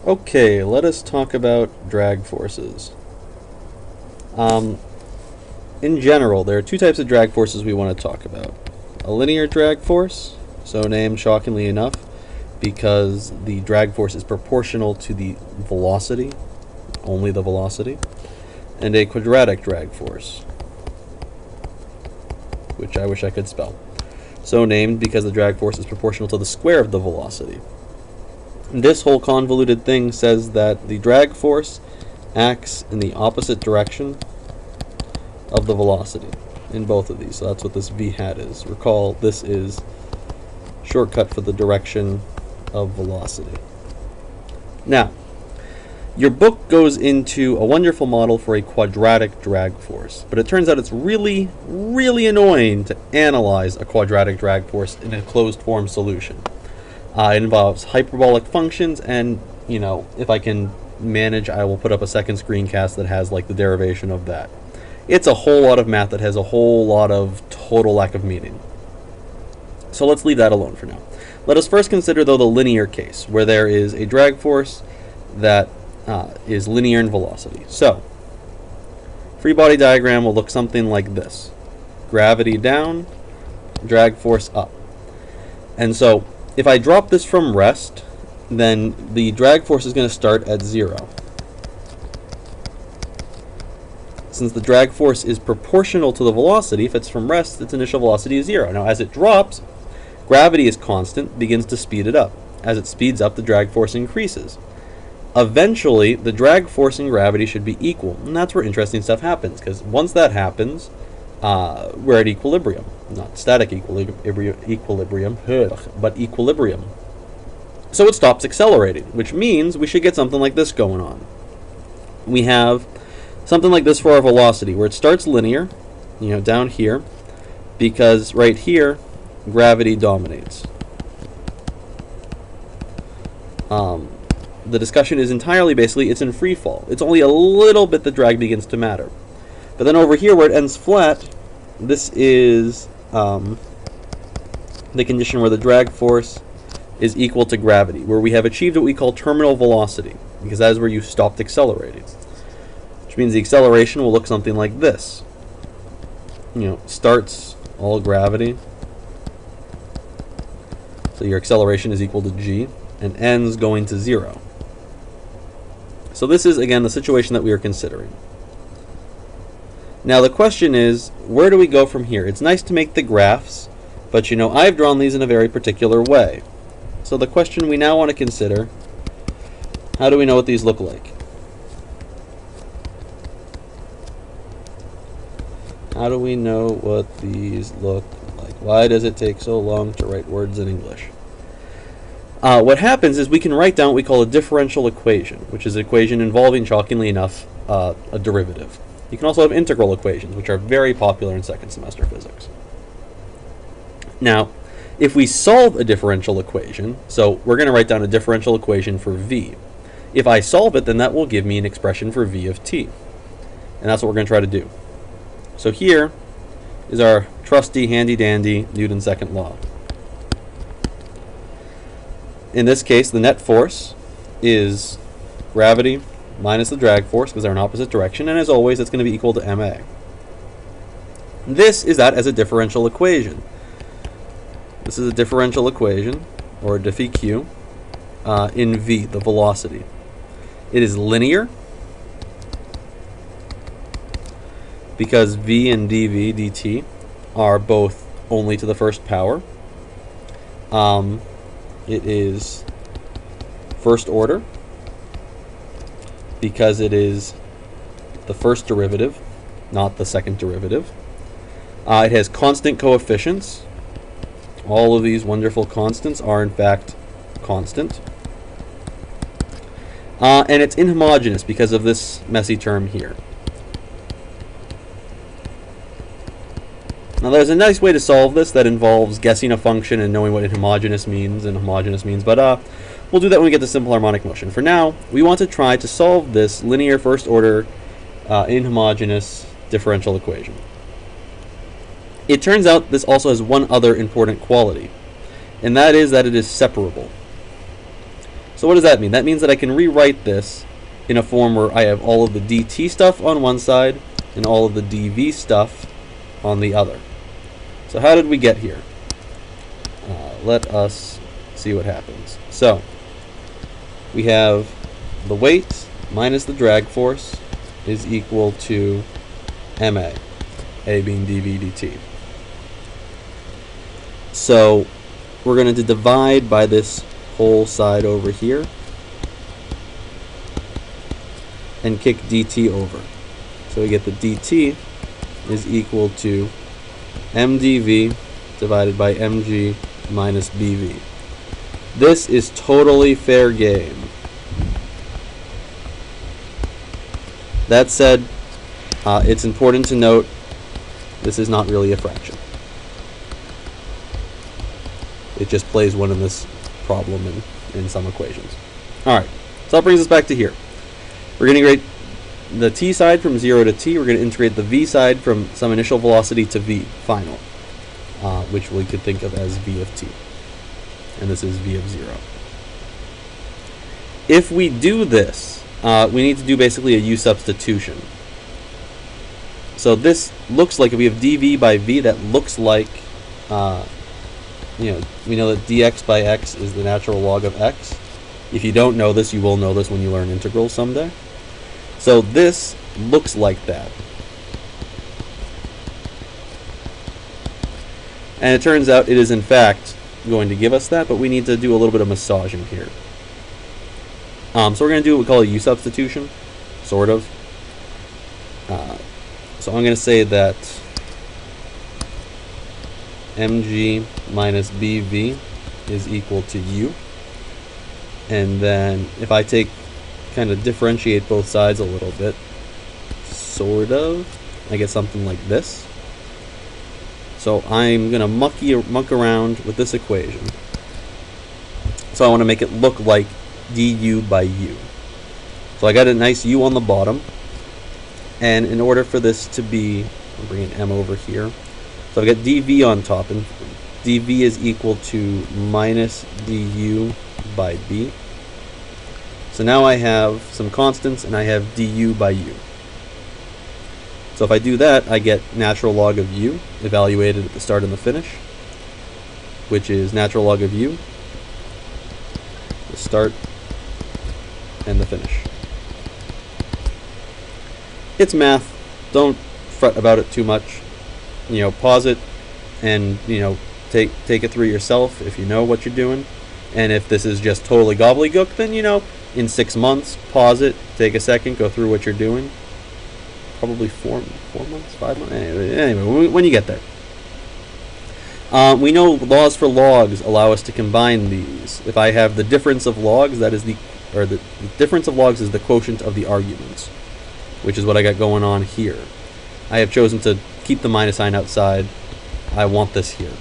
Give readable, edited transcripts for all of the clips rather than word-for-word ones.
Okay, let us talk about drag forces. Um, in general, there are two types of drag forces we want to talk about. A linear drag force, so named shockingly enough, because the drag force is proportional to the velocity, only the velocity, and a quadratic drag force, which I wish I could spell. So named because the drag force is proportional to the square of the velocity. This whole convoluted thing says that the drag force acts in the opposite direction of the velocity in both of these. So that's what this v hat is. Recall, this is shortcut for the direction of velocity. Now, your book goes into a wonderful model for a quadratic drag force, but it turns out it's really, really annoying to analyze a quadratic drag force in a closed form solution. It involves hyperbolic functions, and if I can manage, I will put up a second screencast that has like the derivation of that. It's a whole lot of math that has a whole lot of total lack of meaning. So let's leave that alone for now. Let us first consider, though, the linear case, where there is a drag force that is linear in velocity. So, free body diagram will look something like this. Gravity down, drag force up. And so, if I drop this from rest, then the drag force is going to start at 0. Since the drag force is proportional to the velocity, if it's from rest, its initial velocity is 0. Now, as it drops, gravity is constant, begins to speed it up. As it speeds up, the drag force increases. Eventually, the drag force and gravity should be equal, and that's where interesting stuff happens, because once that happens, we're at equilibrium. Not static equilibrium, but equilibrium. So it stops accelerating, which means we should get something like this going on. We have something like this for our velocity, where it starts linear, down here, because right here, gravity dominates. The discussion is entirely basically it's in free fall. It's only a little bit the drag begins to matter. But then over here where it ends flat, this is the condition where the drag force is equal to gravity, where we have achieved what we call terminal velocity, because that is where you stopped accelerating. Which means the acceleration will look something like this. Starts all gravity. So your acceleration is equal to g, and ends going to 0. So this is, again, the situation that we are considering. Now the question is, where do we go from here? It's nice to make the graphs, but I've drawn these in a very particular way. So the question we now want to consider, how do we know what these look like? How do we know what these look like? Why does it take so long to write words in English? What happens is we can write down what we call a differential equation, which is an equation involving, shockingly enough, a derivative. You can also have integral equations, which are very popular in second semester physics. Now, if we solve a differential equation, so we're going to write down a differential equation for v. If I solve it, then that will give me an expression for v of t. And that's what we're going to try to do. So here is our trusty, handy-dandy Newton's second law. In this case, the net force is gravity minus the drag force, because they're in opposite direction, and as always, it's going to be equal to ma. This is that as a differential equation. This is a differential equation, or diff eq, in v, the velocity. It is linear, because v and dv dt are both only to the first power. It is first order, because it is the first derivative, not the second derivative. It has constant coefficients. All of these wonderful constants are in fact constant. And it's inhomogeneous because of this messy term here. Now there's a nice way to solve this that involves guessing a function and knowing what inhomogeneous means but we'll do that when we get to simple harmonic motion. For now, we want to try to solve this linear first order inhomogeneous differential equation. It turns out this also has one other important quality, and that is that it is separable. So what does that mean? That means that I can rewrite this in a form where I have all of the dt stuff on one side and all of the dv stuff on the other. So how did we get here? Let us see what happens. So we have the weight minus the drag force is equal to ma, a being dv dt. So we're going to divide by this whole side over here and kick dt over. So we get the dt is equal to mdv divided by mg minus bv. This is totally fair game. That said, it's important to note this is not really a fraction. It just plays one in this problem in some equations. Alright, so that brings us back to here. We're going to integrate the t side from 0 to t. We're going to integrate the v side from some initial velocity to v, final, which we could think of as v of t. And this is v of 0. If we do this, we need to do basically a u substitution. So this looks like, if we have dv by v, that looks like, we know that dx by x is the natural log of x. If you don't know this, you will know this when you learn integrals someday. So this looks like that. And it turns out it is in fact going to give us that, but we need to do a little bit of massaging here. So we're going to do what we call a u substitution, sort of. So I'm going to say that mg minus bv is equal to u. And then if I kind of differentiate both sides a little bit, sort of, I get something like this. So I'm going to muck around with this equation. So I want to make it look like du by u. So I got a nice u on the bottom. And in order for this to be, I'll bring an m over here. So I've got dv on top, and dv is equal to minus du by b. So now I have some constants, and I have du by u. So if I do that, I get natural log of u, evaluated at the start and the finish, which is natural log of u, the start and the finish. It's math. Don't fret about it too much. Pause it and, take it through yourself if you know what you're doing. And if this is just totally gobbledygook, then, in 6 months, pause it, take a second, go through what you're doing. Probably 4 months, 5 months. Anyway, when you get there. We know laws for logs allow us to combine these. If I have the difference of logs, that is the difference of logs is the quotient of the arguments, which is what I got going on here. I have chosen to keep the minus sign outside. I want this here,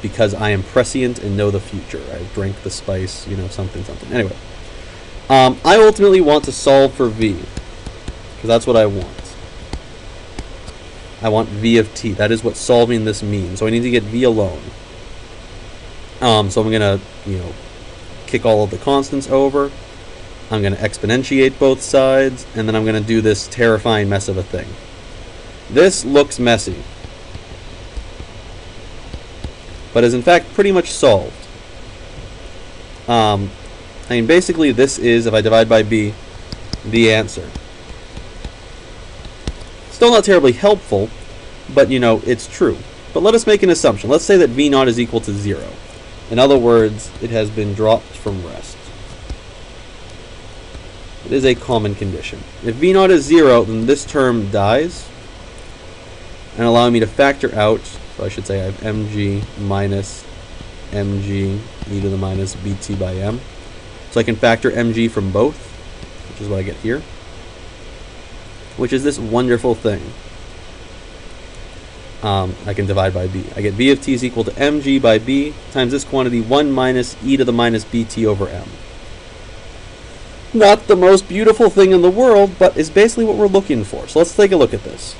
because I am prescient and know the future. I drank the spice, something. Anyway, I ultimately want to solve for v, because that's what I want. I want v of t. That is what solving this means. So I need to get v alone. So I'm going to, kick all of the constants over. I'm going to exponentiate both sides, and then I'm going to do this terrifying mess of a thing. This looks messy, but is in fact pretty much solved. Basically this is, if I divide by b, the answer. Still not terribly helpful, but it's true. But let us make an assumption. Let's say that v naught is equal to 0. In other words, it has been dropped from rest. It is a common condition. If v naught is 0, then this term dies, and allowing me to factor out, so I should say I have mg minus mg e to the minus bt by m. So I can factor mg from both, which is what I get here, which is this wonderful thing. I can divide by b. I get v of t is equal to mg by b times this quantity 1 minus e to the minus bt over m. Not the most beautiful thing in the world, but is basically what we're looking for. So let's take a look at this.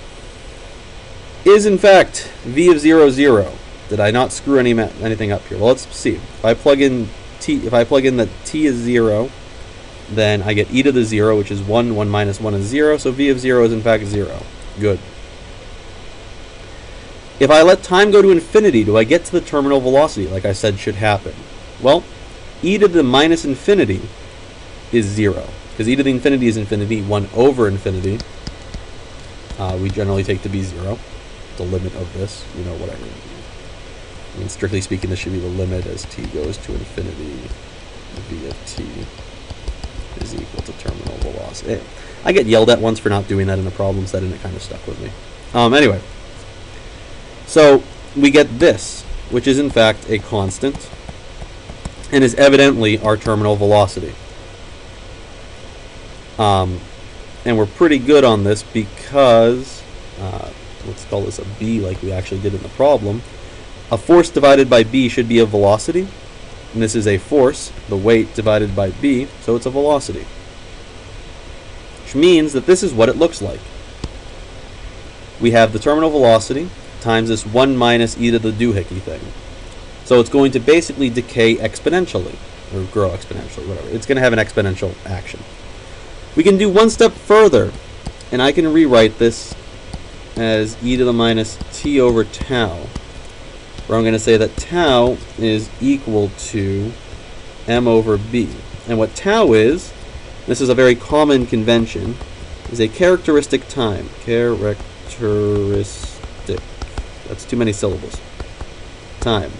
Is in fact v of 0, 0? Did I not screw anything up here? Well, let's see. If I plug in that t is 0, then I get e to the 0, which is 1. 1 minus 1 is 0, so v of 0 is in fact 0. Good. If I let time go to infinity, do I get to the terminal velocity, like I said should happen? Well, e to the minus infinity is 0, because e to the infinity is infinity. 1 over infinity, we generally take to be 0. The limit of this, you know what I mean. I mean, strictly speaking, this should be the limit as t goes to infinity. V of t is equal to terminal velocity. I get yelled at once for not doing that in a problem set, and it kind of stuck with me. Anyway, so we get this, which is in fact a constant, and is evidently our terminal velocity. And we're pretty good on this because, let's call this a b like we actually did in the problem. A force divided by b should be a velocity, and this is a force, the weight divided by b, so it's a velocity. Which means that this is what it looks like. We have the terminal velocity times this 1 minus e to the doohickey thing. So it's going to basically decay exponentially, or grow exponentially, whatever. It's going to have an exponential action. We can do one step further, and I can rewrite this as e to the minus t over tau, where I'm going to say that tau is equal to m over b. And what tau is, this is a very common convention, is a characteristic time. Characteristic. That's too many syllables. Time.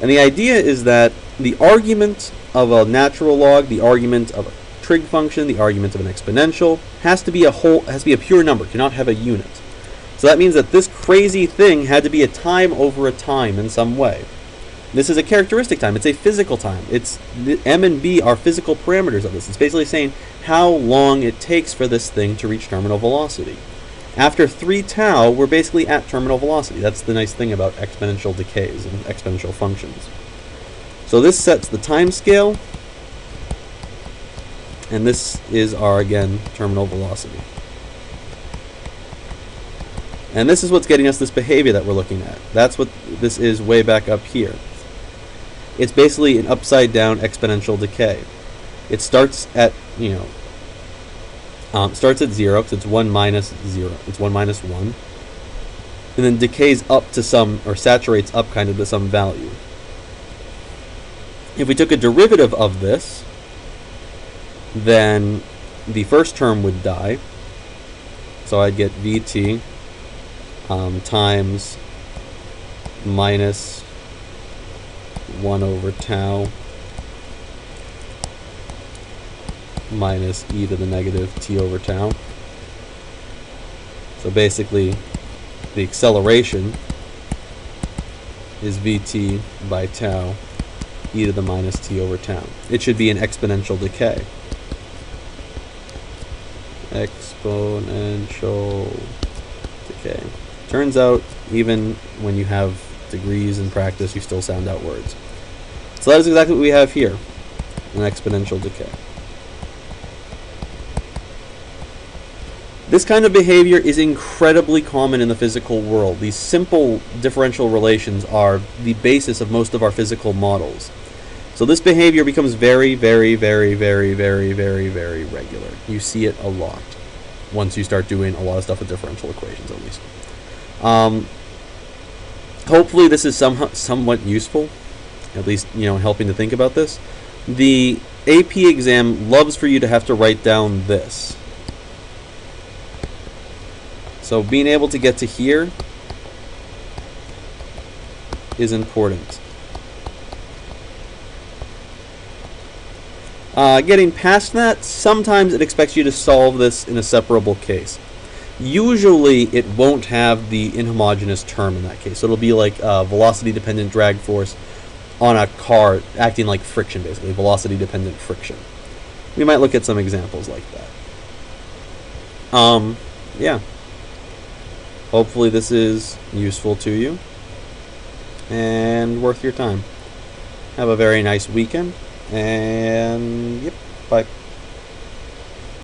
And the idea is that the argument of a natural log, the argument of a trig function, the argument of an exponential, has to be a pure number, cannot have a unit. So that means that this crazy thing had to be a time over a time in some way. This is a characteristic time. It's a physical time. M and B are physical parameters of this. It's basically saying how long it takes for this thing to reach terminal velocity. After 3 tau, we're basically at terminal velocity. That's the nice thing about exponential decays and exponential functions. So this sets the time scale, and this is our, again, terminal velocity. And this is what's getting us this behavior that we're looking at. That's what this is way back up here. It's basically an upside down exponential decay. It starts at, starts at 0, because it's 1 minus 0. It's 1 minus 1. And then decays up to some, or saturates up kind of to some value. If we took a derivative of this, then the first term would die. So I'd get Vt times minus 1 over tau minus e to the negative t over tau. So basically, the acceleration is Vt by tau e to the minus t over tau. It should be an exponential decay. Exponential decay. Turns out, even when you have degrees in practice, you still sound out words. So that is exactly what we have here, an exponential decay. This kind of behavior is incredibly common in the physical world. These simple differential relations are the basis of most of our physical models. So this behavior becomes very, very, very, very, very, very, very regular. You see it a lot once you start doing a lot of stuff with differential equations, at least. Hopefully this is somewhat useful, at least, helping to think about this. The AP exam loves for you to have to write down this. So being able to get to here is important. Getting past that, sometimes it expects you to solve this in a separable case. Usually it won't have the inhomogeneous term in that case. So it'll be like a velocity-dependent drag force on a car acting like friction, basically, velocity-dependent friction. We might look at some examples like that. Yeah. Hopefully this is useful to you and worth your time. Have a very nice weekend, and yep, bye.